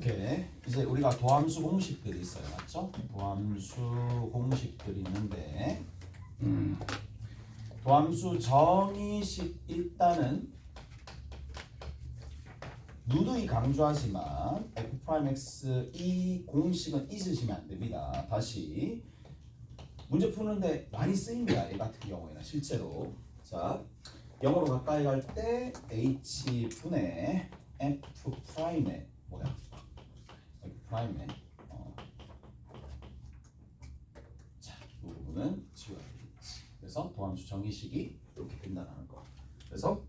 오케이. 이제 우리가 도함수 공식들이 있어요. 맞죠? 도함수 공식들이 있는데 도함수 정의식 일단은 누누이 강조하지만 f'x 이 공식은 잊으시면 안 됩니다. 다시 문제 푸는데 많이 쓰입니다. 얘 같은 경우에는 실제로. 자, 영어로 가까이 갈 때 h분의 f'의 뭐야? f'의 자, 이 부분은 지워야 되겠지. 그래서 도함수 정의식이 이렇게 된다는 거. 그래서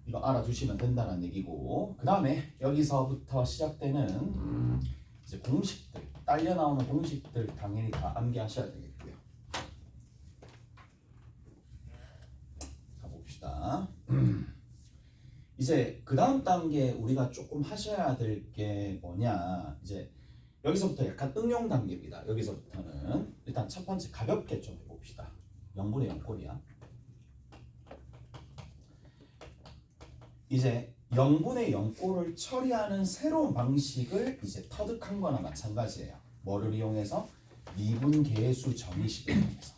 이거 알아두시면 된다는 얘기고, 그 다음에 여기서부터 시작되는 이제 공식들, 딸려 나오는 공식들 당연히 다 암기하셔야 되겠고요. 가봅시다. 이제 그 다음 단계 우리가 조금 하셔야 될 게 뭐냐, 이제 여기서부터 약간 응용 단계입니다. 여기서부터는 일단 첫 번째 가볍게 좀 해봅시다. 0분의 0꼴이야. 이제 0분의 0꼴을 처리하는 새로운 방식을 이제 터득한 거나 마찬가지예요. 뭐를 이용해서? 미분계수 정의식을 이용해서.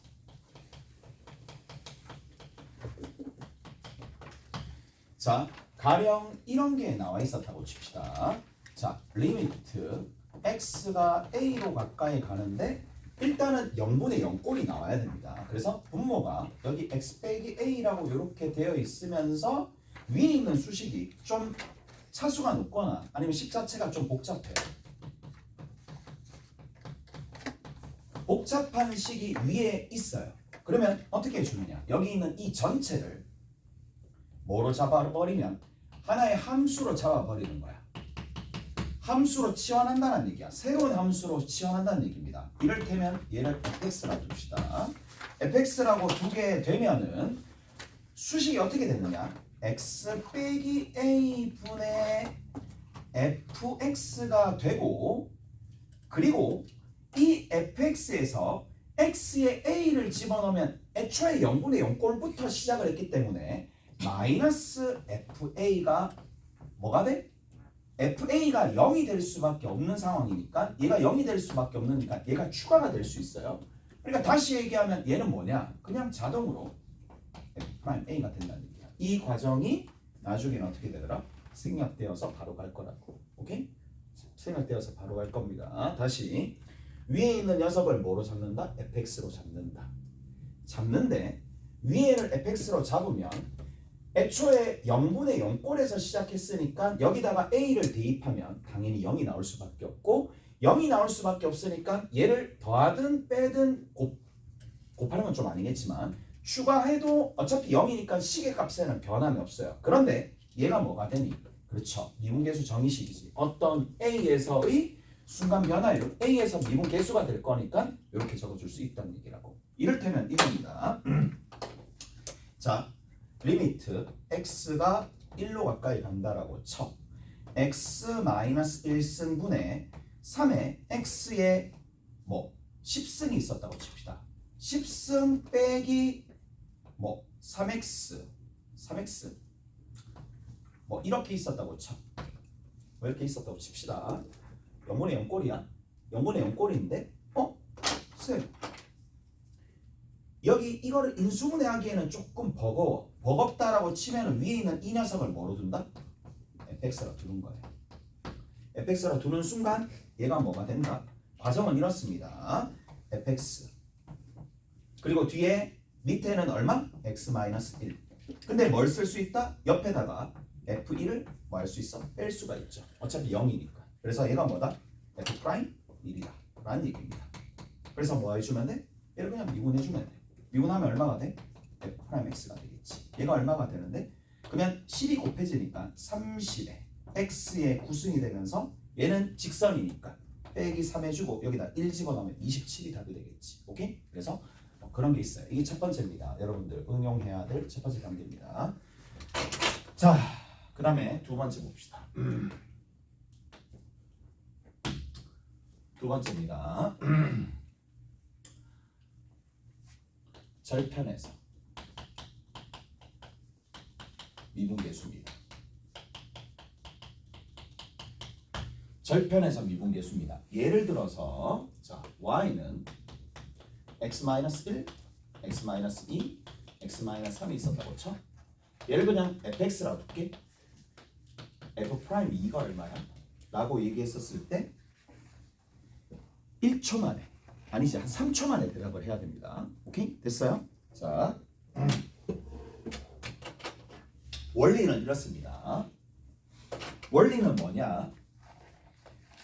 자, 가령 이런 게 나와 있었다고 칩시다. 자, 리미트 x가 a로 가까이 가는데 일단은 0분의 0꼴이 나와야 됩니다. 그래서 분모가 여기 x 빼기 a라고 이렇게 되어 있으면서 위에 있는 수식이 좀 차수가 높거나 아니면 식 자체가 좀 복잡해요. 복잡한 식이 위에 있어요. 그러면 어떻게 해주느냐? 여기 있는 이 전체를 뭐로 잡아버리면 하나의 함수로 잡아버리는 거야. 함수로 치환한다는 얘기야. 새로운 함수로 치환한다는 얘기입니다. 이를테면 얘를 fx라고 둡시다. fx라고 두게 되면은 수식이 어떻게 되느냐? x 빼기 a 분의 fx가 되고, 그리고 이 fx에서 x에 a를 집어넣으면 애초에 0분의 0꼴부터 시작을 했기 때문에 마이너스 fa가 뭐가 돼? fa가 0이 될 수밖에 없는 상황이니까 얘가 0이 될 수밖에 없으니까 얘가 추가가 될 수 있어요. 그러니까 다시 얘기하면 얘는 뭐냐? 그냥 자동으로 f'a가 된다는 얘기야. 이 과정이 나중에는 어떻게 되더라? 생략되어서 바로 갈 거라고. 오케이? 생략되어서 바로 갈 겁니다. 다시 위에 있는 녀석을 뭐로 잡는다? fx로 잡는다. 잡는데 위에를 fx로 잡으면 애초에 0분의 0꼴에서 시작했으니까 여기다가 a를 대입하면 당연히 0이 나올 수밖에 없고, 0이 나올 수밖에 없으니까 얘를 더하든 빼든 곱하는 건 좀 아니겠지만 추가해도 어차피 0이니까 식의 값에는 변함이 없어요. 그런데 얘가 뭐가 되니? 그렇죠. 미분계수 정의식이지. 어떤 a에서의 순간 변화율, a에서 미분계수가 될 거니까 이렇게 적어줄 수 있다는 얘기라고. 이를테면 이겁니다. 자, 리미트 x가 1로 가까이 간다라고 쳐. x-1승분의 3에 x에 뭐 10승이 있었다고 칩시다. 10승 빼기 뭐 3x 뭐 이렇게 있었다고 쳐. 뭐 이렇게 있었다고 칩시다. 0분의 0꼴이야. 0분의 0꼴인데 쌤, 여기 이거를 인수분해하기에는 조금 버겁다라고 치면 위에 있는 이 녀석을 뭐로 둔다? fx로 두는 거예요. fx로 두는 순간 얘가 뭐가 된다? 과정은 이렇습니다. fx 그리고 뒤에 밑에는 얼마? x-1. 근데 뭘 쓸 수 있다? 옆에다가 f1을 뭐 할 수 있어? 뺄 수가 있죠. 어차피 0이니까. 그래서 얘가 뭐다? f'1이다 라는 얘기입니다. 그래서 뭐 해주면 돼? 얘를 그냥 미분해주면 돼. 미분하면 얼마가 돼? f'x가 되겠지. 얘가 얼마가 되는데? 그러면 10이 곱해지니까 30에 x의 9승이 되면서 얘는 직선이니까 빼기 3 해주고 여기다 1 집어넣으면 27이 답이 되겠지. 오케이? 그래서 그런 게 있어요. 이게 첫 번째입니다. 여러분들 응용해야 될 첫 번째 단계입니다. 자, 그 다음에 두 번째 봅시다. 두 번째입니다. 절편에서 미분계수입니다. 절편에서 미분계수입니다. 예를 들어서 자 y는 x-1, x-2, x-3이 있었다고 쳐. 얘를 그냥 fx라고 둘게. f'2가 얼마야? 라고 얘기했었을 때 1초 만에 아니지 한 3초 만에 대답을 해야 됩니다. 오케이? 됐어요? 자 원리는 이렇습니다. 원리는 뭐냐?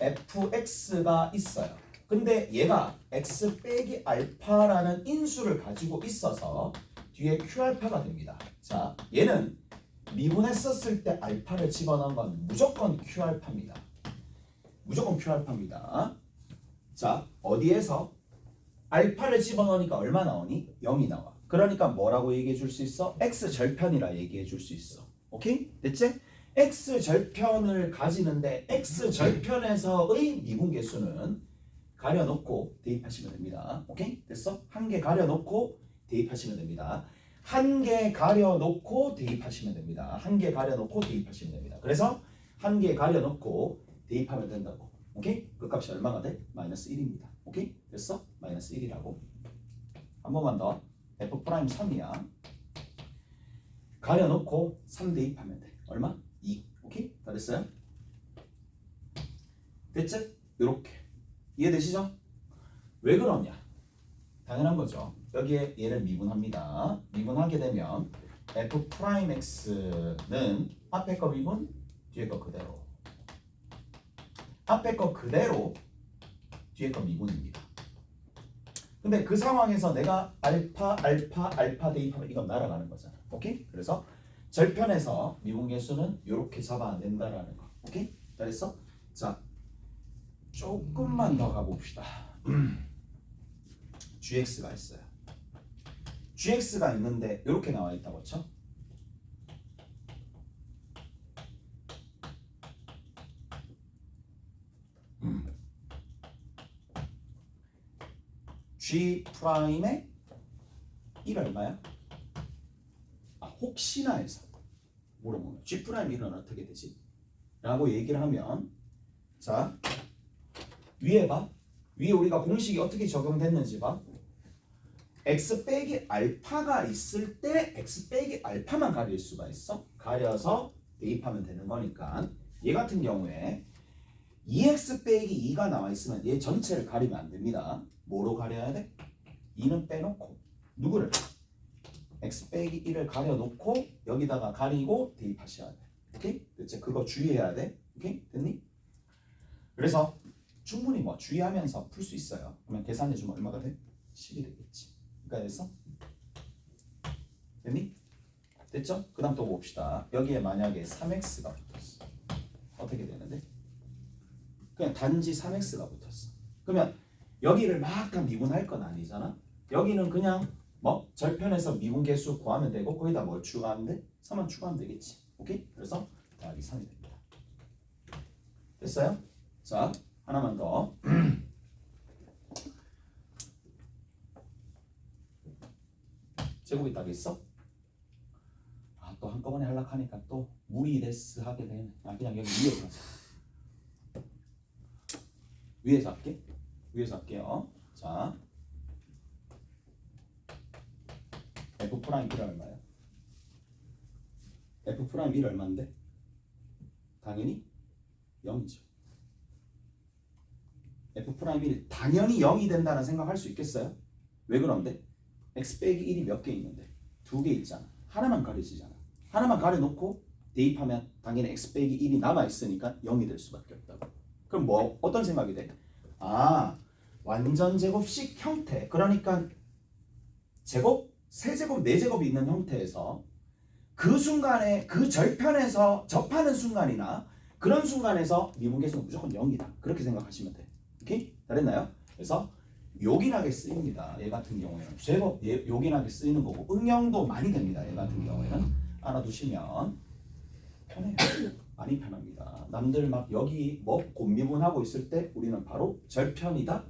fx가 있어요. 근데 얘가 x 빼기 알파라는 인수를 가지고 있어서 뒤에 q알파가 됩니다. 자, 얘는 미분했었을 때 알파를 집어넣은 건 무조건 q알파입니다. 무조건 q알파입니다. 자, 어디에서 알파를 집어넣으니까 얼마 나오니? 0이 나와. 그러니까 뭐라고 얘기해 줄 수 있어? x절편이라 얘기해 줄 수 있어. 오케이? 됐지? x절편을 가지는데 x절편에서의 미분계수는 가려놓고 대입하시면 됩니다. 오케이? 됐어? 한 개 가려놓고 대입하시면 됩니다. 한 개 가려놓고 대입하시면 됩니다. 한 개 가려놓고 대입하시면 됩니다. 그래서 한 개 가려놓고 대입하면 된다고. 오케이? 그 값이 얼마가 돼? 마이너스 1입니다. 오케이? 됐어? 마이너스 1이라고. 한 번만 더. f'3이야. 가려놓고 3 대입하면 돼. 얼마? 2. 오케이? 다 됐어요? 됐지? 이렇게. 이해되시죠? 왜 그러냐? 당연한 거죠. 여기에 얘를 미분합니다. 미분하게 되면 f'x는 앞에 거 미분, 뒤에 거 그대로. 앞에 거 그대로, 뒤에 거 미분입니다. 근데 그 상황에서 내가 알파 대입하면 이건 날아가는 거잖아. 오케이? 그래서 절편에서 미분계수는 이렇게 잡아낸다라는 거. 오케이? 잘했어? 자, 조금만 더 가봅시다. gx가 있어요. gx가 있는데 이렇게 나와 있다고 쳐? g 프라임의 1 얼마야? 아, 혹시나 해서 물어보면 g 프라임 1은 어떻게 되지? 라고 얘기를 하면 자 위에 봐. 위에 우리가 공식이 어떻게 적용됐는지 봐. x 빼기 알파가 있을 때 x 빼기 알파만 가릴 수가 있어. 가려서 대입하면 되는 거니까 얘 같은 경우에 2x 빼기 2가 나와 있으면 얘 전체를 가리면 안 됩니다. 뭐로 가려야 돼? 2는 빼놓고 누구를? x 빼기 1을 가려놓고 여기다가 가리고 대입하셔야 돼. 오케이? 대체 그거 주의해야 돼. 오케이? 됐니? 그래서 충분히 뭐 주의하면서 풀 수 있어요. 그러면 계산해주면 얼마가 돼? 10이 되겠지. 그러니까 됐어? 됐니? 됐죠? 그 다음 또 봅시다. 여기에 만약에 3x가 붙었어. 어떻게 되는데? 그냥 단지 3x가 붙었어. 그러면 여기를 막 다 미분할 건 아니잖아. 여기는 그냥 뭐 절편에서 미분계수 구하면 되고 거기다 뭘 추가하면 돼? 3만 추가하면 되겠지. 오케이? 그래서 더하기 3이 됩니다. 됐어요? 자, 하나만 더. 제곱이 딱 있어? 아, 또 한꺼번에 하려니까 또 무리데스 하게 되네. 아, 그냥 여기 위에서 하자. 위에서 할게. 위에서 할게요. 자, f'1 얼마야? f'1 얼마인데? 당연히 0이죠. f'1 당연히 0이 된다는 생각할 수 있겠어요? 왜 그런데? x 빼기 1이 몇 개 있는데? 2개 있잖아. 하나만 가려지잖아. 하나만 가려놓고 대입하면 당연히 x 빼기 1이 남아있으니까 0이 될 수밖에 없다고. 그럼 뭐 어떤 생각이 돼? 아, 완전 제곱식 형태. 그러니까 제곱, 세제곱, 네제곱이 있는 형태에서 그 순간에 그 절편에서 접하는 순간이나 그런 순간에서 미분계수는 무조건 0이다. 그렇게 생각하시면 돼. 오케이? 잘했나요? 그래서 요긴하게 쓰입니다. 얘 같은 경우에는 제법 요긴하게 쓰이는 거고 응용도 많이 됩니다. 얘 같은 경우에는 알아두시면 편해요. 많이 편합니다. 남들 막 여기 뭐 곱미분하고 있을 때 우리는 바로 절편이다.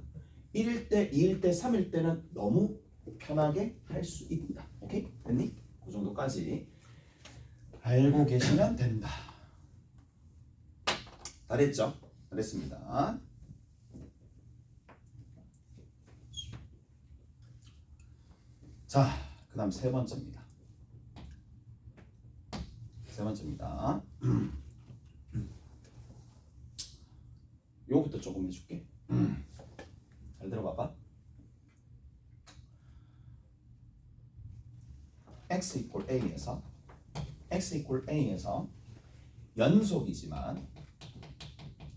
1일 때, 2일 때, 3일 때는 너무 편하게 할 수 있다. 오케이? 됐니? 그 정도까지 알고 계시면 된다. 다 됐죠? 잘했습니다. 자, 그 다음 세 번째입니다. 요거부터 조금 해줄게. 잘 들어봐봐. x equal a에서 연속이지만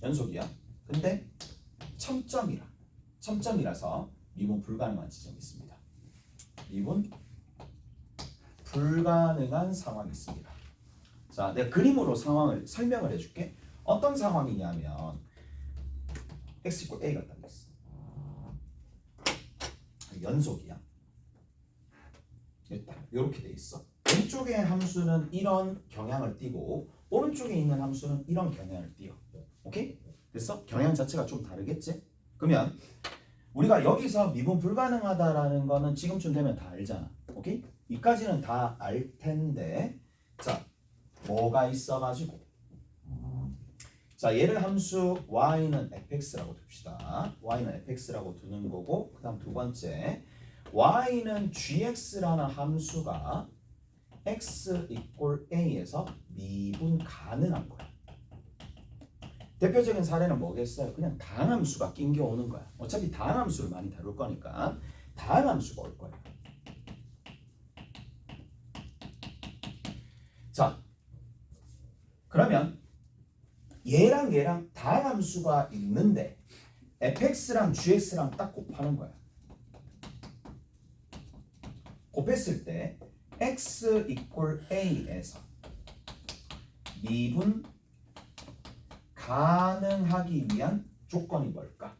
연속이야. 근데 첨점이라서 미분 불가능한 지점이 있습니다. 미분 불가능한 상황이 있습니다. 자, 내가 그림으로 상황을 설명을 해줄게. 어떤 상황이냐면 x equal a가 딱 있어. 연속이야. 일단 이렇게 돼 있어. 왼쪽의 함수는 이런 경향을 띠고 오른쪽에 있는 함수는 이런 경향을 띠어. 오케이? 됐어? 경향 자체가 좀 다르겠지? 그러면 우리가 여기서 미분 불가능하다라는 거는 지금쯤 되면 다 알잖아. 오케이? 이까지는 다 알 텐데 자, 뭐가 있어가지고 자, 얘를 함수 y는 fx라고 둡시다. y는 fx라고 두는 거고 그 다음 두 번째 y는 gx라는 함수가 x equal a에서 미분 가능한 거야. 대표적인 사례는 뭐겠어요? 그냥 다항함수가 낑겨 오는 거야. 어차피 다항함수를 많이 다룰 거니까 다항함수가 올 거야. 자, 그러면 얘랑 다항함수가 있는데 fx랑 gx랑 딱 곱하는 거야. 곱했을 때 x equal a에서 미분 가능하기 위한 조건이 뭘까?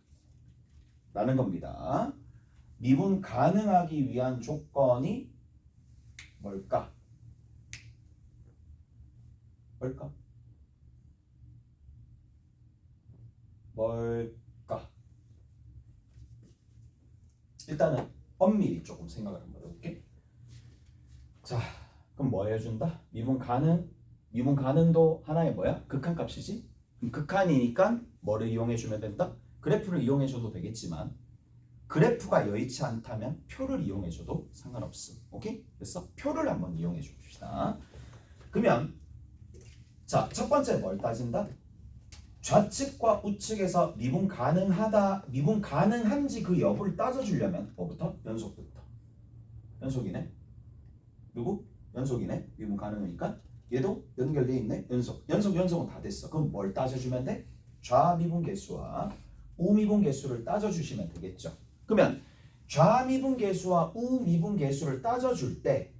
라는 겁니다. 미분 가능하기 위한 조건이 뭘까? 뭘까? 일단은 엄밀히 조금 생각을 한번 해볼게. 자, 그럼 뭐 해준다? 미분 가능도 하나의 뭐야? 극한값이지? 그럼 극한이니까 뭐를 이용해주면 된다? 그래프를 이용해줘도 되겠지만 그래프가 여의치 않다면 표를 이용해줘도 상관없음. 오케이? 그래서 표를 한번 이용해 줍시다. 그러면 자, 첫 번째 뭘 따진다? 좌측과 우측에서 미분 가능한지 그 여부를 따져주려면 뭐부터? 연속부터. 연속이네. 누구? 연속이네. 미분 가능하니까 얘도 연결돼 있네. 연속은 다 됐어. 그럼 뭘 따져주면 돼? 좌미분 계수와 우미분 계수를 따져주시면 되겠죠. 그러면 좌미분 계수와 우미분 계수를 따져줄 때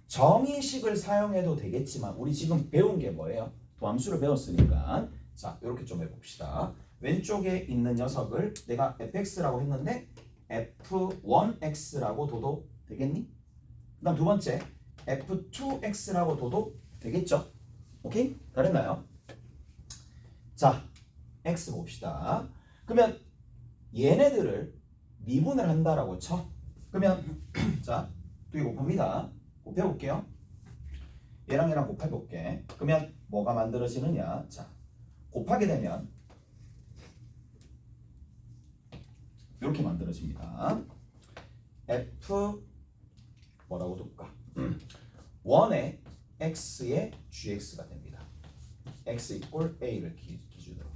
정의식을 사용해도 되겠지만 우리 지금 배운 게 뭐예요? 도함수를 배웠으니까 자, 이렇게 좀 해봅시다. 왼쪽에 있는 녀석을 내가 fx라고 했는데 f1x라고 둬도 되겠니? 그 다음 두 번째 f2x라고 둬도 되겠죠? 오케이? 다르나요? 자, x 봅시다. 그러면 얘네들을 미분을 한다라고 쳐. 그러면 자, 2개 곱합니다. 곱해볼게요. 얘랑 곱해볼게. 그러면 뭐가 만들어지느냐? 자, 곱하게 되면 이렇게 만들어집니다. f 뭐라고 둘까? 1의 x의 gx가 됩니다. x equal a를 기준으로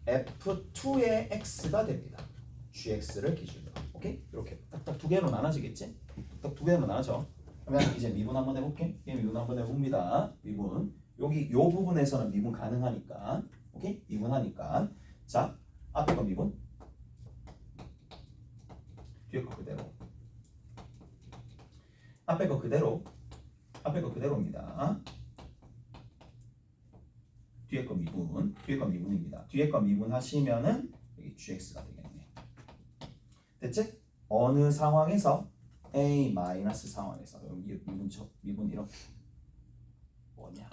f2의 x가 됩니다. gx를 기준으로. 오케이? 이렇게 딱딱 두 개로 나눠지겠지? 딱 두 개로 나눠져. 그러면 이제 미분 한번 해볼게. 미분 한번 해봅니다. 미분. 여기 요 부분에서는 미분 가능하니까. 오케이? 미분하니까. 자, 앞에 거 미분. 뒤에 거 그대로. 앞에 거 그대로입니다. 뒤에 거 미분입니다. 뒤에 거 미분하시면은 여기 gx가 되겠네. 됐지? 어느 상황에서 a 마이너스 상황에서 여기 미분 이렇게 뭐냐?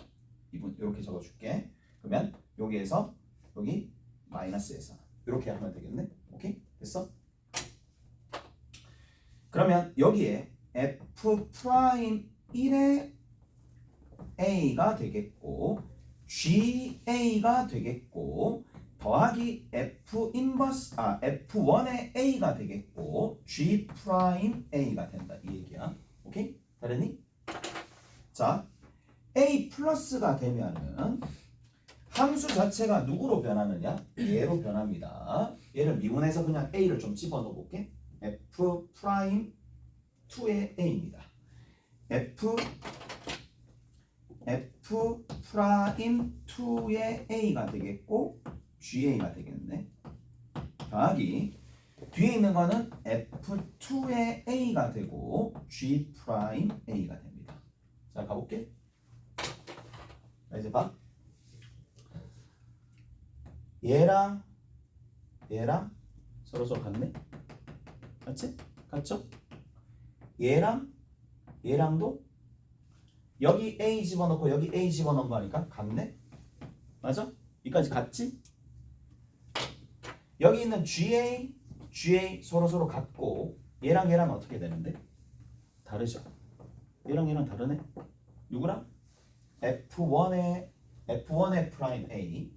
미분 이렇게 적어줄게. 그러면 여기에서 여기 마이너스에서 이렇게 하면 되겠네. 오케이? 됐어? 그러면 여기에 f 프라임 1의 a가 되겠고 ga가 되겠고 더하기 F 인버스 F1의 A가 되겠고 G 프라임 A가 된다 이 얘기야. 오케이? 다르니? 자, A 플러스가 되면은 함수 자체가 누구로 변하느냐? 얘로 변합니다. 얘를 미분해서 그냥 A를 좀 집어넣어 볼게. F 프라임 2의 A입니다. F 프라임 2의 A가 되겠고 GA가 되겠네. 더하기 뒤에 있는 거는 F2의 A가 되고 G 프라임 A가 됩니다. 자, 가볼게. 자, 이제 봐. 얘랑 서로 같네? 맞지? 같죠? 얘랑도 여기 A 집어넣고 여기 A 집어넣은 거니까 같네? 맞아? 여기까지 같지? 여기 있는 GA 서로 같고 얘랑 어떻게 되는데? 다르죠? 얘랑 다르네? 누구랑? F1의 프라임 A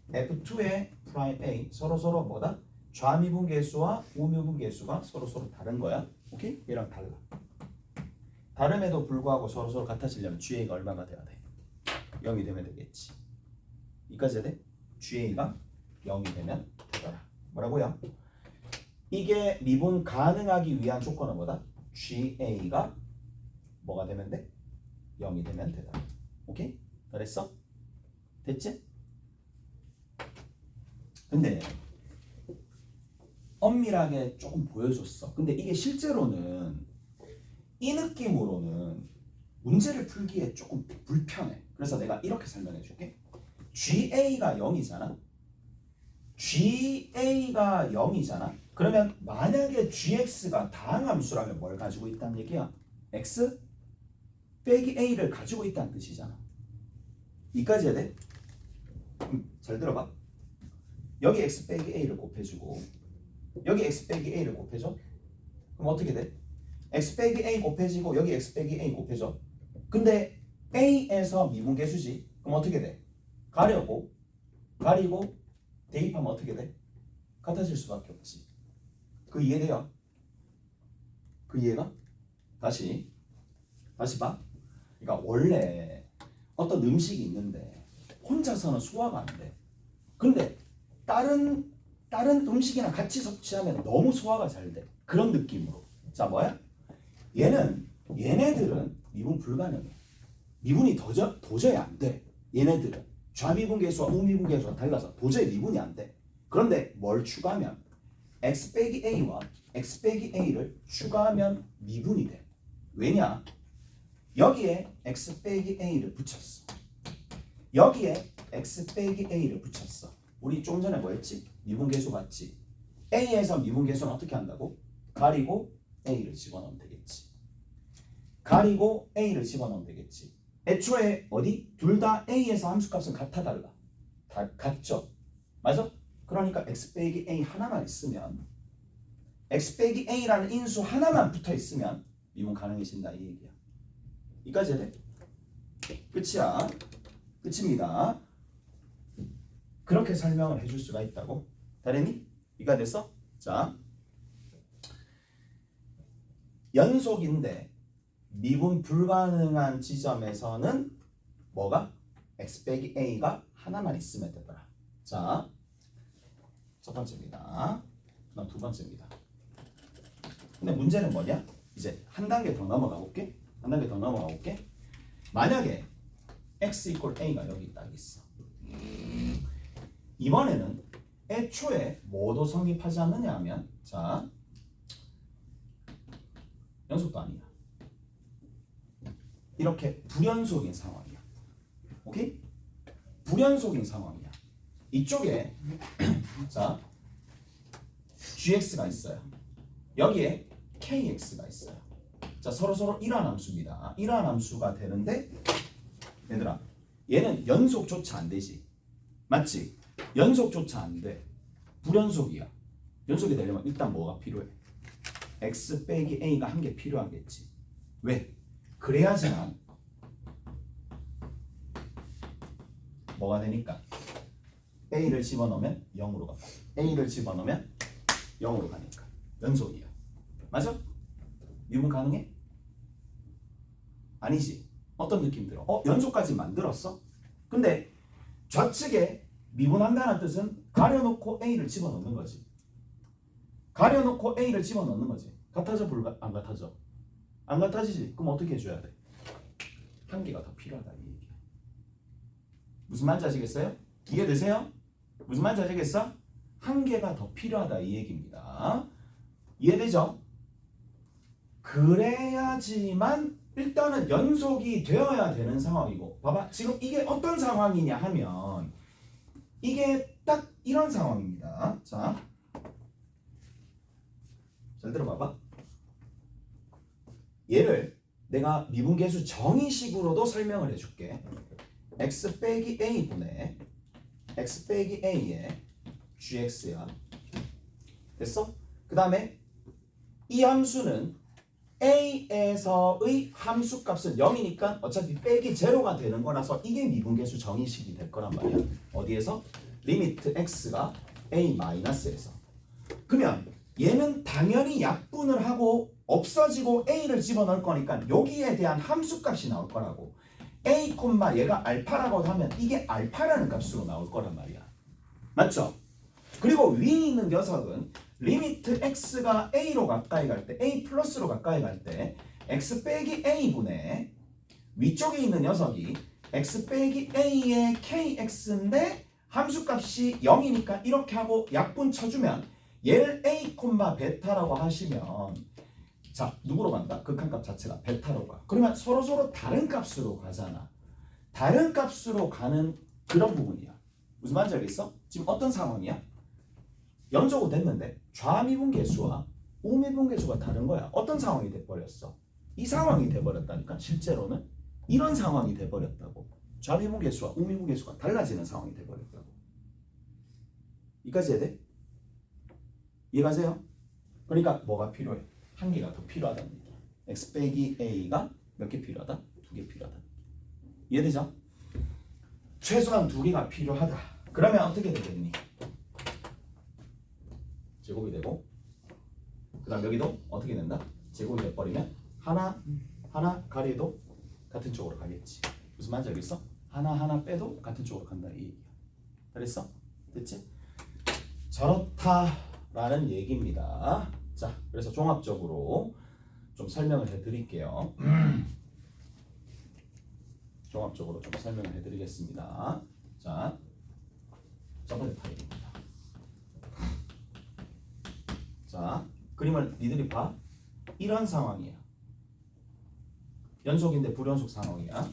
F2의 프라임 A 서로 뭐다? 좌미분계수와 우미분계수가 서로 다른 거야. 오케이? 얘랑 달라. 다름에도 불구하고 서로 같아지려면 GA가 얼마가 돼야 돼? 0이 되면 되겠지. 이까지 해야 돼? GA가 0이 되면 되더라. 뭐라고요? 이게 미분 가능하기 위한 조건은 뭐다? GA가 뭐가 되면 돼? 0이 되면 되더라. 오케이? 잘했어? 됐지? 근데 엄밀하게 조금 보여줬어. 근데 이게 실제로는 이 느낌으로는 문제를 풀기에 조금 불편해. 그래서 내가 이렇게 설명해 줄게. GA가 0이잖아. GA가 0이잖아. 그러면 만약에 GX가 다항함수라면 뭘 가지고 있다는 얘기야? X 빼기 A를 가지고 있다는 뜻이잖아. 이까지 해야 돼? 잘 들어봐. 여기 X 빼기 A를 곱해주고 여기 X 빼기 A를 곱해줘. 그럼 어떻게 돼? X 빼기 A 곱해지고 여기 X 빼기 A 곱해져. 근데 A에서 미분계수지. 그럼 어떻게 돼? 가리고 대입하면 어떻게 돼? 같아질 수밖에 없지. 그 이해돼요? 그 이해가? 다시 봐. 그러니까 원래 어떤 음식이 있는데 혼자서는 소화가 안 돼. 근데 다른 음식이랑 같이 섭취하면 너무 소화가 잘 돼. 그런 느낌으로. 자, 뭐야? 얘네들은 미분 불가능해. 미분이 도저히 안 돼. 얘네들은 좌미분계수와 우미분계수가 달라서 도저히 미분이 안 돼. 그런데 뭘 추가하면 x 빼기 a와 x 빼기 a를 추가하면 미분이 돼. 왜냐? 여기에 x 빼기 a를 붙였어. 여기에 x 빼기 a를 붙였어. 우리 좀 전에 뭐 했지? 미분계수 봤지? a에서 미분계수는 어떻게 한다고? 가리고 a를 집어넣으면 되겠지. 가리고 a를 집어넣으면 되겠지. 애초에 어디? 둘 다 a에서 함수값은 같아 달라. 다 같죠? 맞아? 그러니까 x 빼기 a 하나만 있으면 x 빼기 a라는 인수 하나만 붙어 있으면 미분 가능해진다 이 얘기야. 이까지 해야 돼? 끝이야. 끝입니다. 그렇게 설명을 해줄 수가 있다고. 다르니? 이가 됐어? 자, 연속인데 미분 불가능한 지점에서는 뭐가? x 빼기 a가 하나만 있으면 되더라. 자, 첫 번째입니다. 그다음 두 번째입니다. 근데 문제는 뭐냐? 이제 한 단계 더 넘어가 볼게. 만약에 x = a가 여기 딱 있어. 이번에는 애초에 뭐도 성립하지 않느냐 하면, 자, 연속도 아니야. 이렇게 불연속인 상황이야. 오케이? 불연속인 상황이야. 이쪽에 자, gx가 있어요. 여기에 kx가 있어요. 자, 서로 일환함수입니다. 일환함수가 되는데 얘들아, 얘는 연속조차 안 되지. 맞지? 연속조차 안 돼. 불연속이야. 연속이 되려면 일단 뭐가 필요해? x 빼기 a가 한 개 필요하겠지. 왜? 그래야지만 뭐가 되니까? A를 집어넣으면 0으로 가고 A를 집어넣으면 0으로 가니까 연속이에요. 맞아? 미분 가능해? 아니지. 어떤 느낌 들어? 연속까지 만들었어? 근데 좌측에 미분한다는 뜻은 가려놓고 A를 집어넣는 거지. 가려놓고 A를 집어넣는 거지. 같아져 안 같아져? 안 같아지지? 그럼 어떻게 해줘야 돼? 한 개가 더 필요하다 이 얘기야. 무슨 말인지 아시겠어요? 이해되세요? 무슨 말인지 아시겠어? 한 개가 더 필요하다 이 얘기입니다. 이해되죠? 그래야지만 일단은 연속이 되어야 되는 상황이고 봐봐 지금 이게 어떤 상황이냐 하면 이게 딱 이런 상황입니다. 자, 잘 들어봐봐. 얘를 내가 미분계수 정의식으로도 설명을 해줄게. x 빼기 a 분의 x 빼기 a의 gx야. 됐어? 그 다음에 이 함수는 a에서의 함수값은 0이니까 어차피 빼기 제로가 되는 거라서 이게 미분계수 정의식이 될 거란 말이야. 어디에서? 리미트 x가 a-에서. 그러면 얘는 당연히 약분을 하고 없어지고 a를 집어넣을 거니까 여기에 대한 함수값이 나올 거라고. a, 얘가 알파라고 하면 이게 알파라는 값으로 나올 거란 말이야. 맞죠? 그리고 위에 있는 녀석은 리미트 x가 a로 가까이 갈 때, a 플러스로 가까이 갈 때 x 빼기 a분의 위쪽에 있는 녀석이 x 빼기 a의 kx인데 함수값이 0이니까 이렇게 하고 약분 쳐주면 얘를 a, 베타라고 하시면 자 누구로 간다? 극한값 자체가 베타로 가. 그러면 서로 다른 값으로 가잖아. 다른 값으로 가는 그런 부분이야. 무슨 말인지 알겠어? 지금 어떤 상황이야? 연속은 됐는데 좌미분계수와 우미분계수가 다른 거야. 어떤 상황이 돼버렸어? 이 상황이 돼버렸다니까. 실제로는 이런 상황이 돼버렸다고. 좌미분계수와 우미분계수가 달라지는 상황이 돼버렸다고. 이까지 해야 돼? 이해가세요? 그러니까 뭐가 필요해? 한 개가 더 필요하다는 얘기야. x 빼기 a가 몇 개 필요하다? 2개 필요하다. 이해되죠? 최소한 2개가 필요하다. 그러면 어떻게 되겠니? 제곱이 되고 그 다음 여기도 어떻게 된다? 제곱이 돼버리면 하나 가려도 같은 쪽으로 가겠지. 무슨 말인지 알겠어? 하나 빼도 같은 쪽으로 간다 이 얘기야. 그랬어? 됐지? 저렇다라는 얘기입니다. 자, 그래서 종합적으로 좀 설명을 해드릴게요. 종합적으로 좀 설명을 해드리겠습니다. 자, 첫 번째 파일입니다. 자, 그림을 니들이 봐. 이런 상황이야. 연속인데 불연속 상황이야.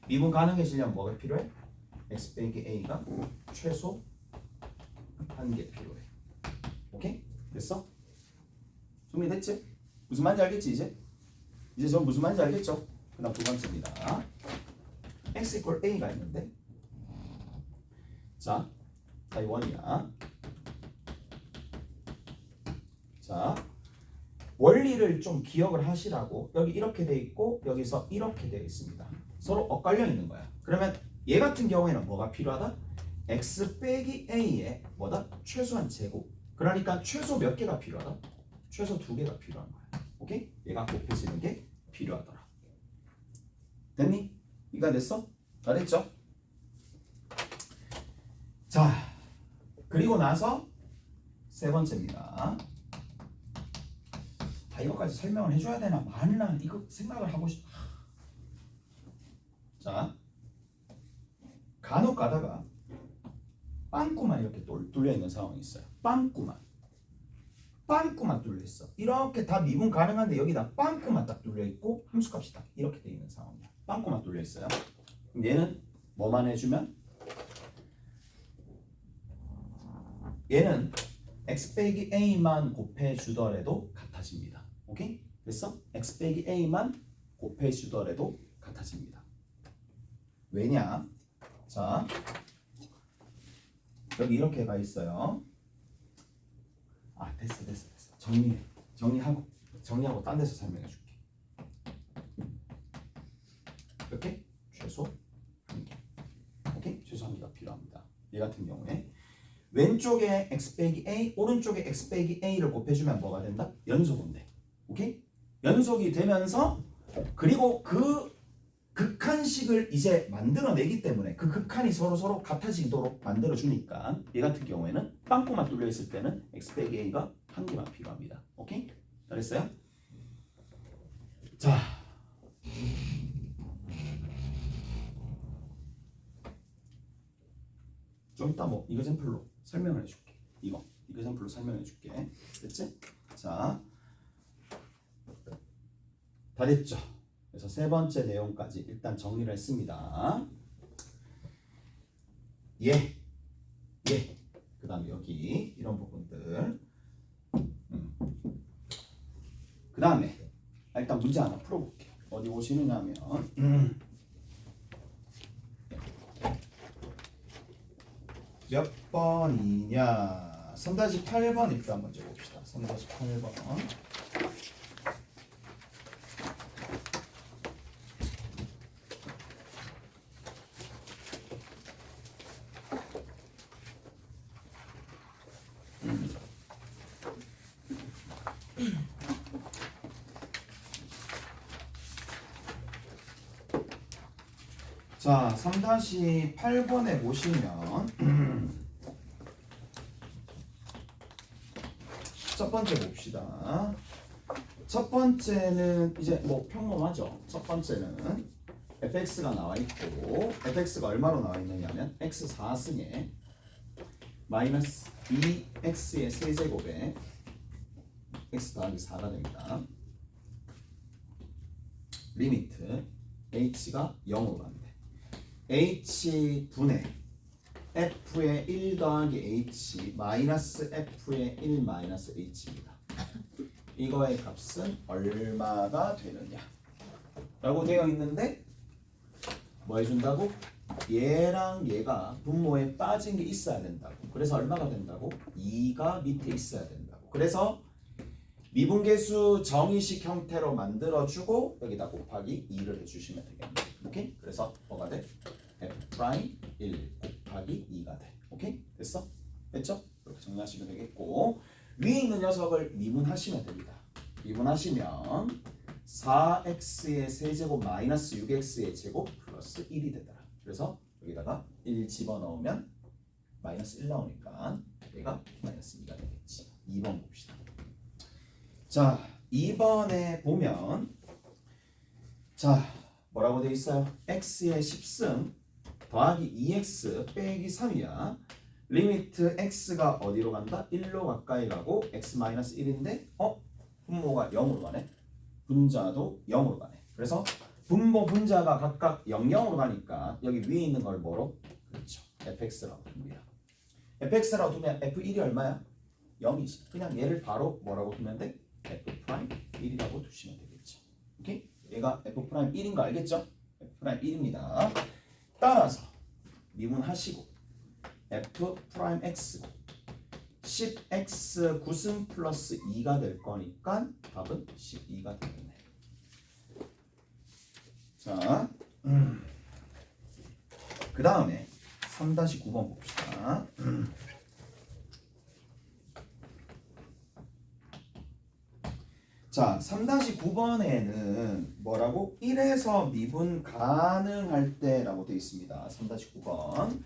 미분 가능해지려면 뭐가 필요해? x 빼기 a가 최소 1개 필요해. 오케이? 됐어? 정리됐지? 무슨 말인지 알겠지 이제? 이제 저 무슨 말인지 알겠죠? 그 다음 두 번째입니다. x equal a가 있는데 자, 다이 1이야. 자, 원리를 좀 기억을 하시라고. 여기 이렇게 돼 있고 여기서 이렇게 되어 있습니다. 서로 엇갈려 있는 거야. 그러면 얘 같은 경우에는 뭐가 필요하다? x 빼기 a의 뭐다? 최소한 제곱. 그러니까 최소 몇 개가 필요하다? 최소 2개가 필요한 거야. 오케이? 얘가 곱해지는 게 필요하더라. 됐니? 이해가 됐어? 잘했죠? 자, 그리고 나서 세 번째입니다. 이거까지 설명을 해줘야 되나 말나 이거 생각을 하고 싶. 자, 간혹 가다가 빵꾸만 이렇게 뚫려 있는 상황이 있어요. 빵꾸만 뚫려 있어. 이렇게 다 미분 가능한데 여기다 빵꾸만 딱 뚫려 있고 함수값이 딱 이렇게 돼 있는 상황이야. 빵꾸만 뚫려 있어요. 그럼 얘는 뭐만 해주면 얘는 x 빼기 a만 곱해 주더라도 같아집니다. 오케이? 됐어? x 빼기 a만 곱해 주더라도 같아집니다. 왜냐? 자, 여기 이렇게 가 있어요. 아, 됐어. 정리하고 딴 데서 설명해 줄게. 이렇게 최소 1개. 관계가 필요합니다. 얘 같은 경우에 왼쪽에 x 빼기 a, 오른쪽에 x 빼기 a를 곱해주면 뭐가 된다? 연속인데. 오케이? 연속이 되면서 그리고 그 극한식을 이제 만들어내기 때문에 그 극한이 서로 같아지도록 만들어주니까 얘 같은 경우에는 빵꾸만 뚫려 있을 때는 x 빼기 a가 한 개만 필요합니다. 오케이? 잘했어요? 자, 좀 이따 뭐 이거샘플로 설명을 해줄게. 이거샘플로 설명해줄게. 됐지? 자, 다 됐죠? 그래서 세 번째 내용까지 일단 정리를 했습니다. 그 다음에 여기 이런 부분들. 그 다음에 일단 문제 하나 풀어볼게요. 어디 오시느냐면 몇 번이냐? 3-8번 일단 먼저 봅시다. 3-8번. 자, 3-8번에 보시면 첫 번째 봅시다. 첫 번째는 이제 뭐 평범하죠. 첫 번째는 fx가 나와 있고 fx가 얼마로 나와 있느냐면 x 4승에 마이너스 2x의 세제곱에 x 더하기 4가 됩니다. 리미트 h가 0으로 간대. h분의 f의 1 더하기 h 마이너스 f의 1 마이너스 h입니다. 이거의 값은 얼마가 되느냐 라고 되어 있는데 뭐 해준다고? 얘랑 얘가 분모에 빠진 게 있어야 된다고. 그래서 얼마가 된다고? 2가 밑에 있어야 된다고. 그래서 미분계수 정의식 형태로 만들어주고 여기다 곱하기 2를 해주시면 되겠네. 오케이? 그래서 뭐가 돼? f'1 곱하기 2가 돼. 오케이? 됐어? 됐죠? 이렇게 정리하시면 되겠고 위에 있는 녀석을 미분하시면 됩니다. 미분하시면 4x의 세제곱 마이너스 6x의 제곱 플러스 1이 되더라. 그래서 여기다가 1 집어넣으면 마이너스 1 나오니까 얘가 마이너스 2가 되겠지. 2번 봅시다. 자, 2번에 보면 자, 뭐라고 되어 있어요? x의 10승 더하기 2x 빼기 3이야. 리미트 x가 어디로 간다? 1로 가까이 가고 x-1인데 분모가 0으로 가네. 분자도 0으로 가네. 그래서 분모 분자가 각각 0, 0으로 가니까 여기 위에 있는 걸 뭐로? 그렇죠. fx라고 둡니다. fx라고 두면 f1이 얼마야? 0이지. 그냥 얘를 바로 뭐라고 두면 돼? f'1이라고 두시면 되겠죠. 오케이? 얘가 f'1인 거 알겠죠? f'1입니다. 따라서 미분하시고 f'x 10x 9승 플러스 2가 될 거니까 답은 12가 되겠네. 자, 그 다음에 3-9번 봅시다. 자, 3-9번에는 뭐라고? 1에서 미분 가능할 때라고 되어 있습니다. 3-9번.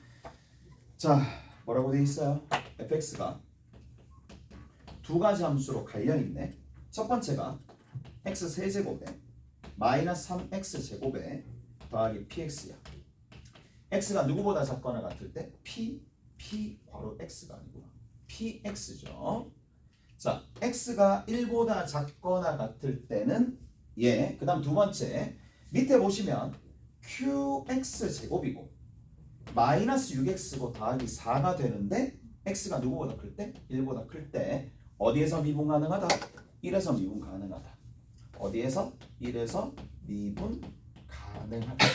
자, 뭐라고 되어 있어요? fx가 두 가지 함수로 갈려있네. 첫 번째가 x 세제곱에 마이너스 3x 제곱에 더하기 px야. x가 누구보다 작거나 같을 때 p 괄호 x가 아니구나. px죠. 자, x가 1보다 작거나 같을 때는 예. 그 다음 두 번째 밑에 보시면 qx 제곱이고 마이너스 6x고 더하기 4가 되는데 x가 누구보다 클 때? 1보다 클 때 어디에서 미분 가능하다? 1에서 미분 가능하다. 어디에서? 1에서 미분 가능하다.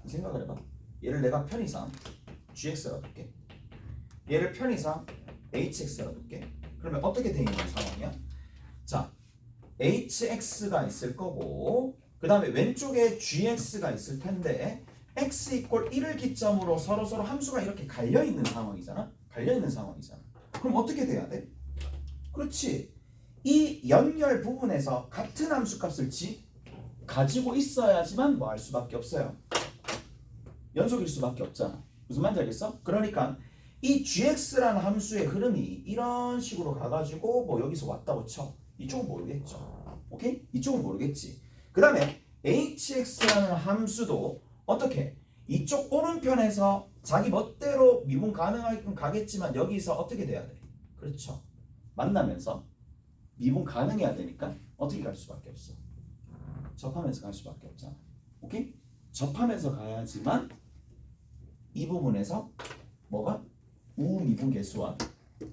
생각을 해봐. 얘를 내가 편의상 gx라 둘게. 얘를 편의상 hx라 둘게. 그러면 어떻게 되어 있는 상황이야? 자, hx가 있을 거고 그 다음에 왼쪽에 gx가 있을 텐데 x 이퀄 1을 기점으로 서로 함수가 이렇게 갈려있는 상황이잖아. 갈려있는 상황이잖아. 그럼 어떻게 돼야 돼? 그렇지. 이 연결 부분에서 같은 함수 값을 가지고 있어야지만 뭐 할 수밖에 없어요. 연속일 수밖에 없잖아. 무슨 말인지 알겠어? 그러니까 이 gx라는 함수의 흐름이 이런 식으로 가가지고 뭐 여기서 왔다고 쳐. 이쪽은 모르겠죠. 오케이? 이쪽은 모르겠지. 그 다음에 hx라는 함수도 어떻게? 이쪽 오른편에서 자기 멋대로 미분 가능하게끔 가겠지만 여기서 어떻게 돼야 돼? 그렇죠. 만나면서 미분 가능해야 되니까 어떻게 갈 수밖에 없어. 접하면서 갈 수밖에 없잖아. 오케이? 접하면서 가야지만 이 부분에서 뭐가? 우미분 계수와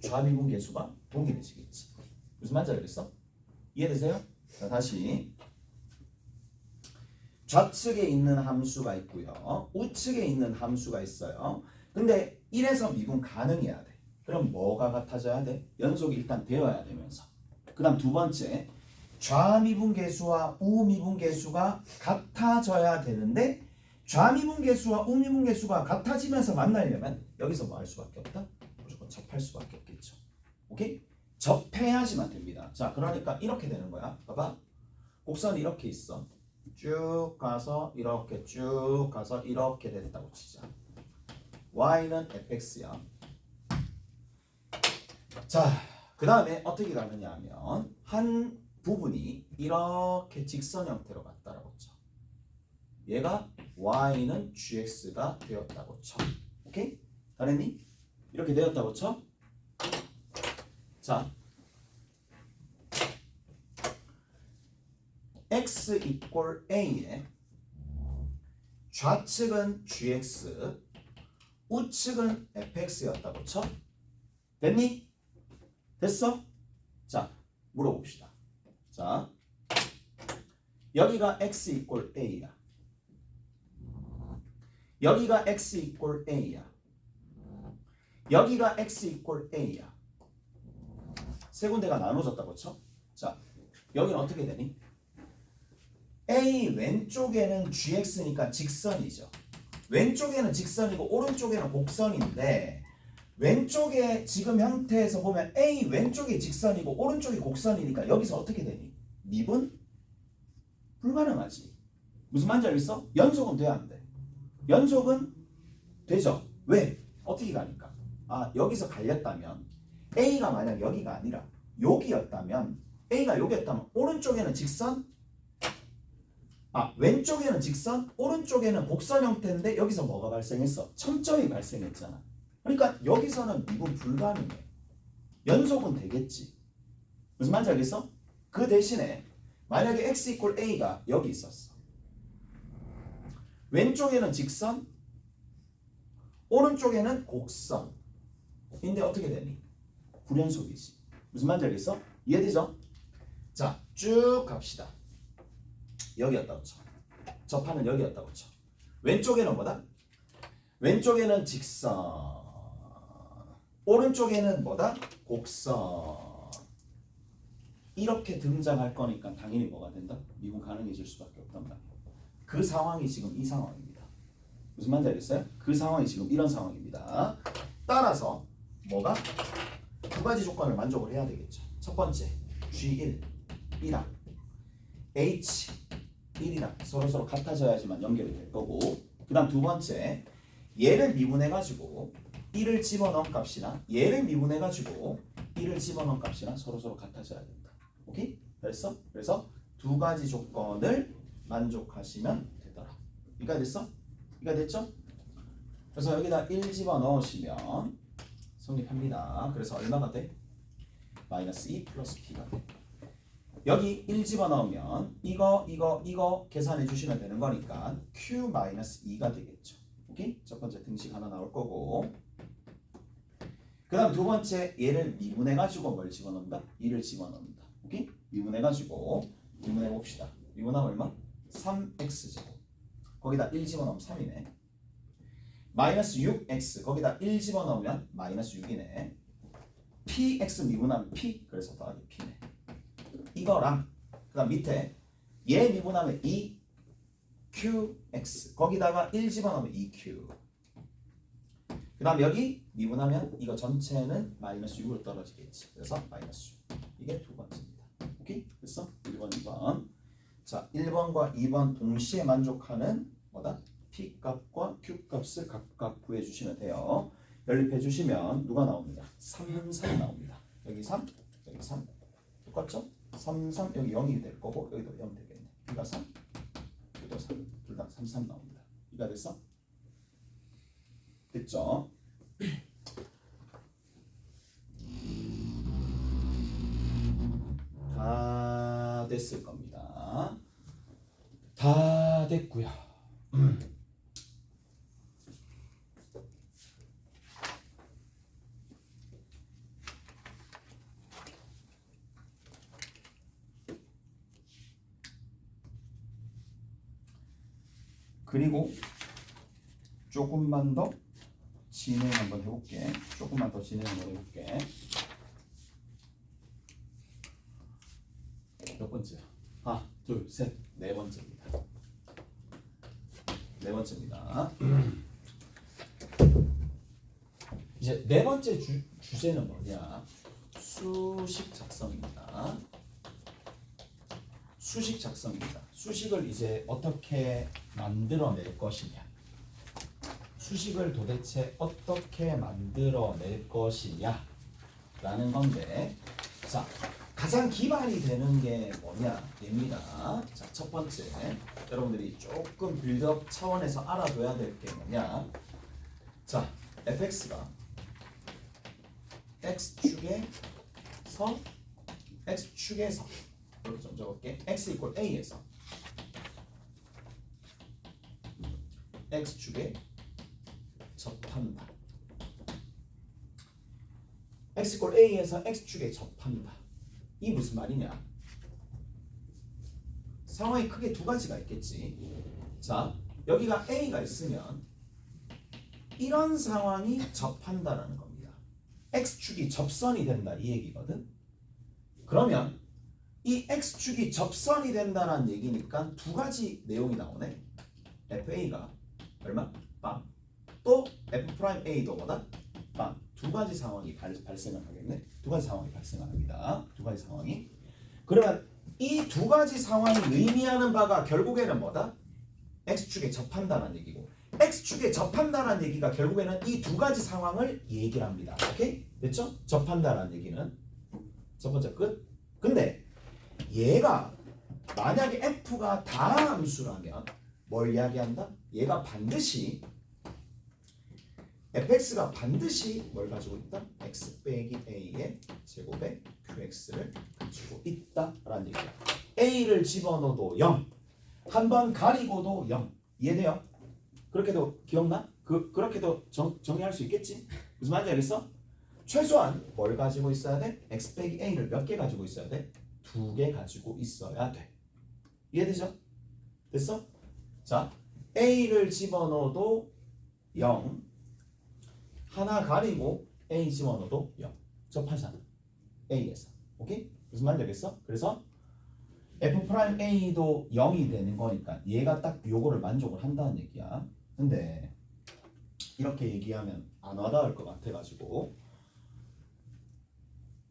좌미분 계수가 동일해지겠지. 무슨 말인지 알겠어? 이해되세요? 자, 다시 좌측에 있는 함수가 있고요. 우측에 있는 함수가 있어요. 근데 1에서 미분 가능해야 돼. 그럼 뭐가 같아져야 돼? 연속이 일단 되어야 되면서. 그 다음 두 번째, 좌미분 계수와 우미분 계수가 같아져야 되는데 좌미분 계수와 우미분 계수가 같아지면서 만나려면 여기서 뭐 할 수밖에 없다? 무조건 접할 수밖에 없겠죠. 오케이? 접해야지만 됩니다. 자, 그러니까 이렇게 되는 거야. 봐봐. 곡선이 이렇게 있어. 쭉 가서 이렇게 쭉 가서 이렇게 됐다고 치자. y는 fx야. 자, 그 다음에 어떻게 가느냐 하면 한 부분이 이렇게 직선 형태로 갔다라고 쳐. 얘가 y는 gx가 되었다고 쳐. 오케이? 잘했니? 이렇게 되었다고 쳐. 자, x 이퀄 a에 좌측은 gx, 우측은 fx였다고 쳐. 됐니? 됐어? 자, 물어봅시다. 자, 여기가 x 이퀄 a야. 여기가 x 이퀄 a야. 여기가 x 이퀄 a야. 세 군데가 나눠졌다고 쳐. 자, 여기는 어떻게 되니? A 왼쪽에는 gx니까 직선이죠. 왼쪽에는 직선이고 오른쪽에는 곡선인데 왼쪽에 지금 형태에서 보면 A 왼쪽이 직선이고 오른쪽이 곡선이니까 여기서 어떻게 되니? 미분? 불가능하지. 무슨 말인지 알겠어? 연속은 돼야 안 돼. 연속은 되죠. 왜? 어떻게 가니까? 아, 여기서 갈렸다면 A가 만약 여기가 아니라 여기였다면 A가 여기였다면 오른쪽에는 직선? 아, 왼쪽에는 직선, 오른쪽에는 곡선 형태인데 여기서 뭐가 발생했어? 점점이 발생했잖아. 그러니까 여기서는 미분 불가능해. 연속은 되겠지. 무슨 말인지 알겠어? 그 대신에 만약에 x 이퀄 a가 여기 있었어. 왼쪽에는 직선, 오른쪽에는 곡선. 근데 어떻게 되니? 불연속이지. 무슨 말인지 알겠어? 이해되죠? 자, 쭉 갑시다. 여기였다고 쳐. 접하면 여기였다고 쳐. 왼쪽에는 뭐다? 왼쪽에는 직선. 오른쪽에는 뭐다? 곡선. 이렇게 등장할 거니까 당연히 뭐가 된다? 미분 가능해질 수밖에 없단 말이야. 그 상황이 지금 이 상황입니다. 무슨 말인지 알겠어요? 그 상황이 지금 이런 상황입니다. 따라서 뭐가? 두 가지 조건을 만족을 해야 되겠죠. 첫 번째, G1, 1항, H, 1이랑 서로 같아져야지만 연결이 될 거고, 그 다음 두 번째, 얘를 미분해가지고 1을 집어넣은 값이나 얘를 미분해가지고 1을 집어넣은 값이나 서로 같아져야 된다. 오케이? 됐어? 그래서 두 가지 조건을 만족하시면 되더라. 이해가 됐어? 이해가 됐죠? 그래서 여기다 1 집어넣으시면 성립합니다. 그래서 얼마가 돼? 마이너스 2 플러스 P가 돼. 여기 1 집어넣으면 이거 계산해 주시면 되는 거니까 Q-2가 되겠죠. 오케이? 첫 번째 등식 하나 나올 거고, 그 다음 두 번째 얘를 미분해가지고 뭘 집어넣는다? 2를 집어넣는다. 오케이? 미분해가지고 미분해 봅시다. 미분하면 얼마? 3x제곱. 거기다 1 집어넣으면 3이네. 마이너스 6x. 거기다 1 집어넣으면 마이너스 6이네. px 미분하면 p. 그래서 더하기 p네. 이거랑 그 다음 밑에 얘 미분하면 2, qx 거기다가 1 집어넣으면 2q. 그 다음 여기 미분하면 이거 전체는 마이너스 6으로 떨어지겠지. 그래서 마이너스 6. 이게 두 번째입니다. 오케이? 됐어? 1번, 2번. 자, 1번과 2번 동시에 만족하는 뭐다? p 값과 q 값을 각각 구해주시면 돼요. 연립해 주시면 누가 나옵니다? 3, 3 나옵니다. 여기 3, 여기 3. 똑같죠? 3, 3, 여기 0이 될 거고 여기도 0 되겠네. 여기가 3, 여기도 3. 둘 다 3, 3 나옵니다. 이해가 됐어? 됐죠? 다 됐을 겁니다. 다 됐고요. 그리고 조금만 더 진행 한번 해볼게. 조금만 더 진행 한번 해볼게. 몇 번째야? 하나, 둘, 셋, 네 번째입니다. 네 번째입니다. 이제 네 번째 주제는 뭐냐? 수식 작성입니다. 수식 작성입니다. 수식을 이제 어떻게 만들어낼 것이냐? 수식을 도대체 어떻게 만들어낼 것이냐? 라는 건데, 자, 가장 기반이 되는 게 뭐냐? 입니다. 자, 첫 번째, 여러분들이 조금 빌드업 차원에서 알아둬야 될 게 뭐냐? 자, fx가 x축에서 이렇게 좀 적을게. x 이퀄 a에서 x축에 접한다. x 이퀄 a에서 x축에 접한다. 이 무슨 말이냐? 상황이 크게 두 가지가 있겠지. 자, 여기가 a가 있으면 이런 상황이 접한다라는 겁니다. x축이 접선이 된다 이 얘기거든. 그러면 이 x축이 접선이 된다는 얘기니까 두 가지 내용이 나오네. fa가 얼마? 빵. 또 f'a도 뭐다? 빵. 두 가지 상황이 발생을 하겠네. 두 가지 상황이 발생합니다. 두 가지 상황이. 그러면 이 두 가지 상황이 의미하는 바가 결국에는 뭐다? x축에 접한다는 얘기고, x축에 접한다는 얘기가 결국에는 이 두 가지 상황을 얘기를 합니다. 오케이? 됐죠? 접한다는 얘기는 첫 번째 끝. 근데 얘가 만약에 f가 다함수라면 뭘 이야기한다? 얘가 반드시 fx가 반드시 뭘 가지고 있다? x 빼기 a의 제곱에 qx를 가지고 있다라는 얘기야. a를 집어넣어도 0, 한 번 가리고도 0. 이해돼요? 그렇게도 기억나? 그렇게도 정리할 수 있겠지? 무슨 말인지 알겠어? 최소한 뭘 가지고 있어야 돼? x 빼기 a를 몇 개 가지고 있어야 돼? 2개 가지고 있어야 돼. 이해되죠? 됐어? 자, a를 집어넣어도 0, 하나 가리고 a 집어넣어도 0. 접하잖아. a에서. 오케이? 무슨 말인지 알겠어? 그래서 f'a도 0이 되는 거니까 얘가 딱 요거를 만족을 한다는 얘기야. 근데 이렇게 얘기하면 안 와닿을 것 같아가지고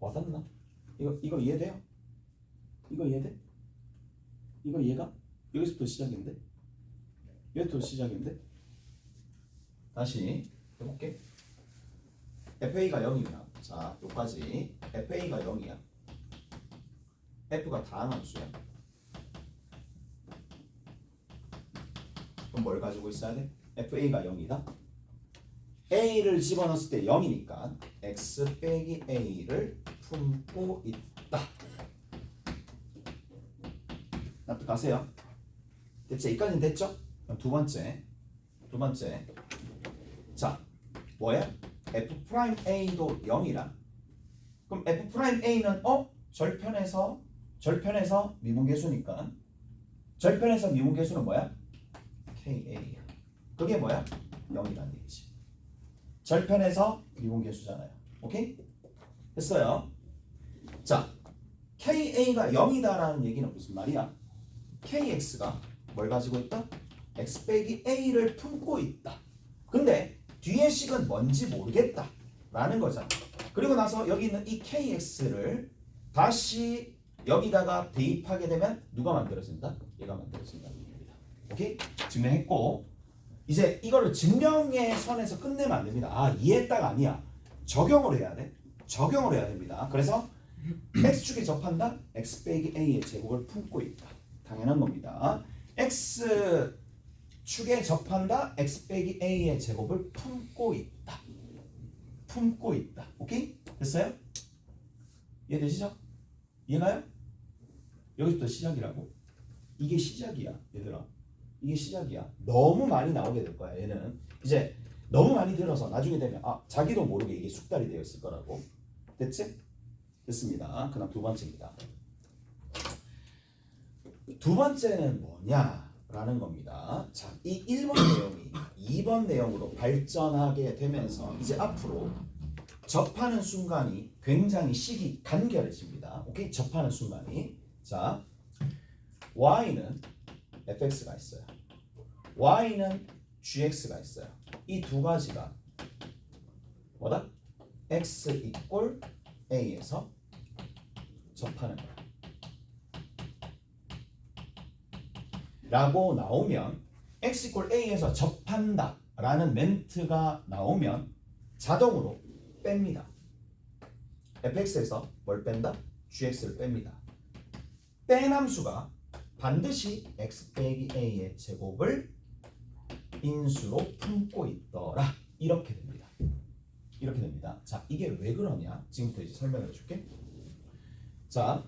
와닿나? 이거 이해돼요? 이거 이해돼? 이거 이해가? 여기서부터 시작인데? 여기서부터 시작인데? 다시 해볼게. FA가 0이야. 자, 여기까지 FA가 0이야. F가 다함수야. 그럼 뭘 가지고 있어야 돼? FA가 0이다. A를 집어넣었을 때 0이니까 X 빼기 A를 품고 있다. 납득하세요? 됐죠? 여기까지는 됐죠? 그럼 두 번째. 자, 뭐야? F'A도 0이라. 그럼 F'A는 절편에서 미분계수니까 절편에서 미분계수는 뭐야? KA야. 그게 뭐야? 0이라는 얘기지. 절편에서 미분계수잖아요. 오케이? 됐어요. 자, KA가 0이다라는 얘기는 무슨 말이야? KX가 뭘 가지고 있다? x 빼기 a를 품고 있다. 근데 뒤에 식은 뭔지 모르겠다 라는 거잖아. 그리고 나서 여기 있는 이 kx를 다시 여기다가 대입하게 되면 누가 만들어진다? 얘가 만들어진다는 겁니다. 오케이? 증명했고 이제 이거를 증명의 선에서 끝내면 안 됩니다. 아, 이해했다가 아니야. 적용을 해야 돼. 적용을 해야 됩니다. 그래서 x축에 접한다. x 빼기 a의 제곱을 품고 있다. 당연한 겁니다. x축에 접한다. x 빼기 a의 제곱을 품고 있다. 품고 있다. 오케이? 됐어요? 이해되시죠? 이해가요? 여기서부터 시작이라고? 이게 시작이야, 얘들아. 이게 시작이야. 너무 많이 나오게 될 거야. 얘는 이제 너무 많이 들어서 나중에 되면 아, 자기도 모르게 이게 숙달이 되어 있을 거라고. 됐지? 됐습니다. 그다음 두 번째입니다. 두 번째는 뭐냐라는 겁니다. 자, 이 1번 내용이 2번 내용으로 발전하게 되면서 이제 앞으로 접하는 순간이 굉장히 식이 간결해집니다. 오케이? 접하는 순간이. 자, y는 fx가 있어요. y는 gx가 있어요. 이 두 가지가 뭐다? x 이꼴 a에서 접하는 거야. 라고 나오면 x 이꼴 a에서 접한다 라는 멘트가 나오면 자동으로 뺍니다. fx에서 뭘 뺀다? gx를 뺍니다. 뺀 함수가 반드시 x 빼기 a의 제곱을 인수로 품고 있더라. 이렇게 됩니다. 이렇게 됩니다. 자, 이게 왜 그러냐? 지금부터 이제 설명해 줄게. 자,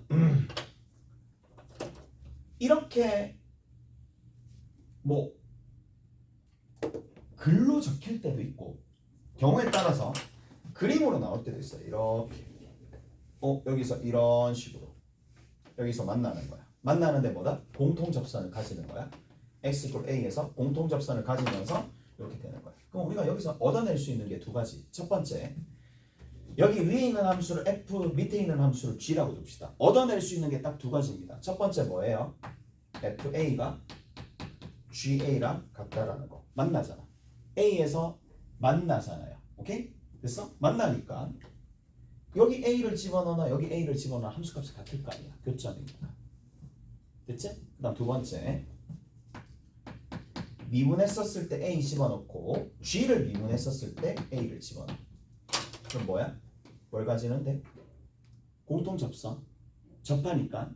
이렇게 뭐 글로 적힐 때도 있고 경우에 따라서 그림으로 나올 때도 있어요. 이렇게 여기서 이런 식으로 여기서 만나는 거야. 만나는데 뭐다? 공통 접선을 가지는 거야. x 이퀄 a에서 공통 접선을 가지면서 이렇게 되는 거야. 그럼 우리가 여기서 얻어낼 수 있는 게 두 가지. 첫 번째, 여기 위에 있는 함수를 f, 밑에 있는 함수를 g라고 둡시다. 얻어낼 수 있는 게 딱 두 가지입니다. 첫 번째 뭐예요? fa가 ga랑 같다라는 거. 만나잖아. a에서 만나잖아요. 오케이? 됐어? 만나니까 여기 a를 집어넣거나 여기 a를 집어넣으나 함수값이 같을 거 아니야. 교점이니까. 됐지? 그 다음 두 번째, 미분했었을 때 a 집어넣고 g를 미분했었을 때 a를 집어넣어. 그럼 뭐야? 뭘 가지는데? 공통 접선. 접하니까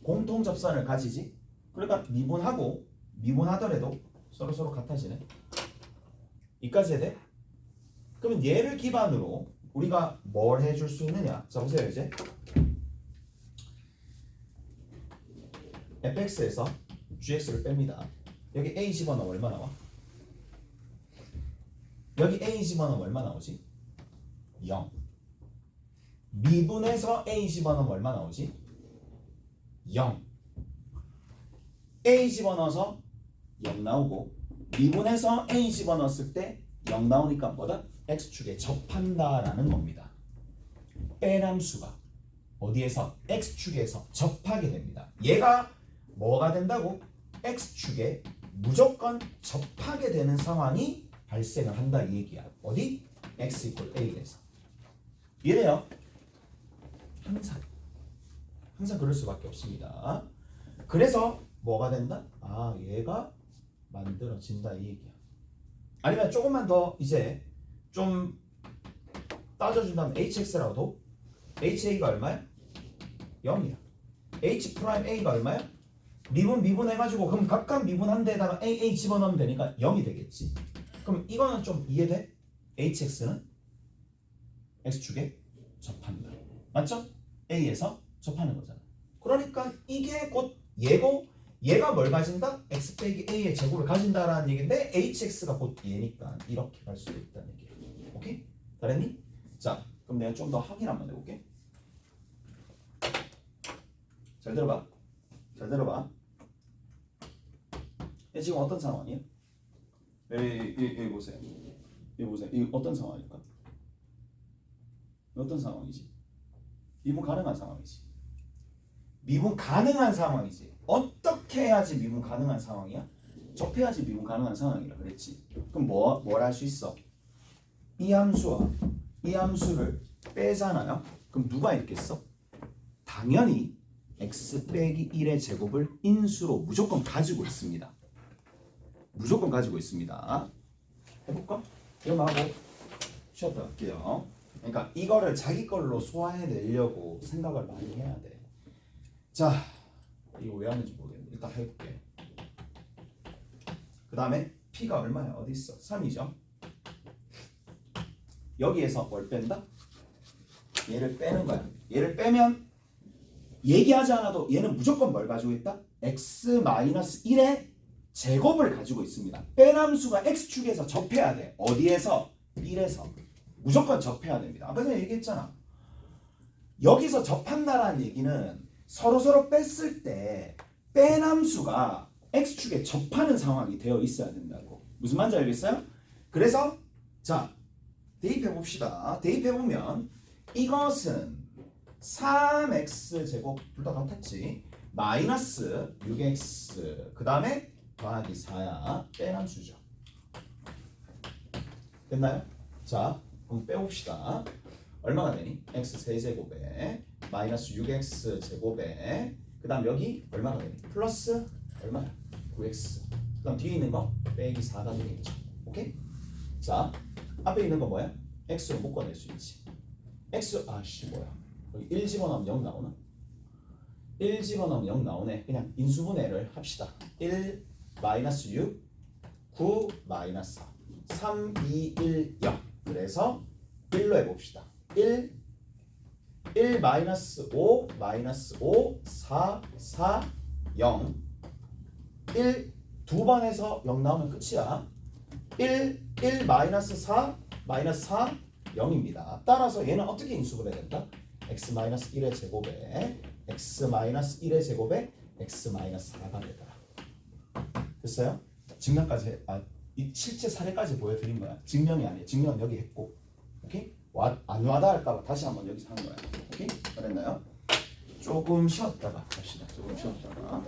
공통 접선을 가지지. 그러니까 미분하고 미분하더라도 서로 같아지네. 이까지 해야 돼? 그러면 얘를 기반으로 우리가 뭘 해줄 수 있느냐? 자, 보세요. 이제 fx에서 gx를 뺍니다. 여기 a 집어넣으면 얼마 나와? 여기 a 집어넣으면 얼마 나오지? 0. 미분해서 a 집어넣으면 얼마 나오지? 0. a 집어넣어서 0 나오고 미분해서 a 집어넣었을 때 0 나오니까 뭐다? x축에 접한다라는 겁니다. 뺀 함수가 어디에서? x축에서 접하게 됩니다. 얘가 뭐가 된다고? x축에 무조건 접하게 되는 상황이 발생을 한다 이 얘기야. 어디? x 이퀄 a에서. 이래요. 항상 그럴 수밖에 없습니다. 그래서 뭐가 된다? 아, 얘가 만들어진다 이 얘기야. 아니면 조금만 더 이제 좀 따져준다면 hx라도 ha가 얼마야? 0이야. h'a가 얼마야? 미분 해가지고 그럼 각각 미분한 데다가 a 집어넣으면 되니까 0이 되겠지. 그럼 이거는 좀 이해돼? hx는 x축에 접한다. 맞죠? a에서 접하는 거잖아. 그러니까 이게 곧 얘고 얘가 뭘 가진다? x 빼기 a의 제곱을 가진다라는 얘기인데 hx가 곧 얘니까 이렇게 갈 수도 있다는 얘기야. 오케이? 잘했니? 자, 그럼 내가 좀 더 확인 한번 해볼게. 잘 들어봐. 잘 들어봐. 지금 어떤 상황이에요? 여기 보세요. 여기 보세요. 이 어떤 상황일까? 어떤 상황이지? 미분 가능한 상황이지. 미분 가능한 상황이지. 어떻게 해야지 미분 가능한 상황이야? 접해야지 미분 가능한 상황이라 그랬지. 그럼 뭘 할 수 있어? 이 함수와 이 함수를 빼잖아요. 그럼 누가 있겠어? 당연히 x 빼기 1의 제곱을 인수로 무조건 가지고 있습니다. 무조건 가지고 있습니다. 해볼까? 이거 하고 쉬었다 갈게요. 그러니까 이거를 자기 걸로 소화해내려고 생각을 많이 해야 돼. 자, 이거 왜 하는지 모르겠는데 일단 해볼게. 그 다음에 p가 얼마야? 어디 있어? 3이죠. 여기에서 뭘 뺀다? 얘를 빼는 거야. 얘를 빼면 얘기하지 않아도 얘는 무조건 뭘 가지고 있다? x-1의 제곱을 가지고 있습니다. 뺀 함수가 x축에서 접해야 돼. 어디에서? 1에서. 무조건 접해야 됩니다. 아까 전에 얘기했잖아. 여기서 접한다라는 얘기는 서로 뺐을 때 뺀 함수가 x축에 접하는 상황이 되어 있어야 된다고. 무슨 말인지 알겠어요? 그래서 자, 대입해 봅시다. 대입해 보면 이것은 3x 제곱 둘 다 같았지. 마이너스 6x 그 다음에 더하기 4야. 뺀 함수죠. 됐나요? 자, 그럼 빼봅시다. 얼마가 되니? x 세제곱에 마이너스 6x 제곱에 그 다음 여기 얼마가 되니? 플러스 얼마야? 9x 그 다음 뒤에 있는 거 빼기 4가 되겠죠. 오케이? 자, 앞에 있는 거 뭐야? x로 묶어낼 수 있지. x 뭐야? 여기 1 집어넣으면 0 나오나? 1 집어넣으면 0 나오네. 그냥 인수분해를 합시다. 1 마이너스 6 9 마이너스 3 2 1 0 그래서 1로 해봅시다. 1 마이너스 5 마이너스 5 4 4 0 1 두 번 해서 0 나오면 끝이야. 1 마이너스 4 마이너스 4 0입니다. 따라서 얘는 어떻게 인수분해 된다? x 마이너스 1의 제곱에 x 마이너스 1의 제곱에 x 마이너스 4가 되더라. 됐어요? 증명까지 이 실제 사례까지 보여드린 거야. 증명이 아니에요. 증명은 여기 했고, 오케이? 안 와다 할까봐 다시 한번 여기서 한 거야. 오케이? 그랬나요? 조금 쉬었다가 갑시다. 조금 쉬었다가.